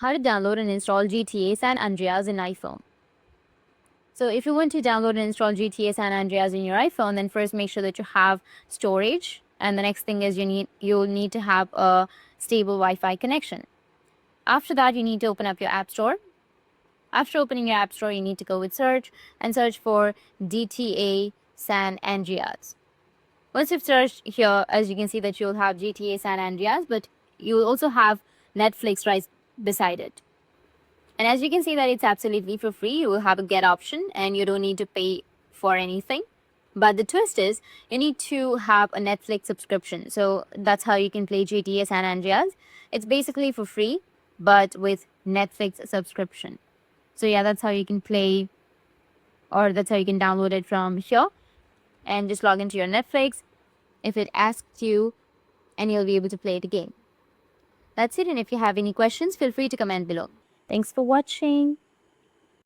how to download and install GTA San Andreas in iPhone. So if you want to download and install GTA San Andreas in your iPhone, then first make sure that you have storage, and the next thing is you'll need to have a stable Wi-Fi connection. After that, you need to open up your App Store. After opening your App Store, you need to go with search and search for GTA San Andreas. Once you've searched here, as you can see that you'll have GTA San Andreas, but you'll also have Netflix right beside it. And as you can see that it's absolutely for free, you will have a get option and you don't need to pay for anything. But the twist is you need to have a Netflix subscription. So that's how you can play GTA San Andreas. It's basically for free, but with Netflix subscription. So yeah, that's how you can play, or that's how you can download it from here. And just log into your Netflix if it asks you, and you'll be able to play the game. That's it, and if you have any questions, feel free to comment below. Thanks for watching.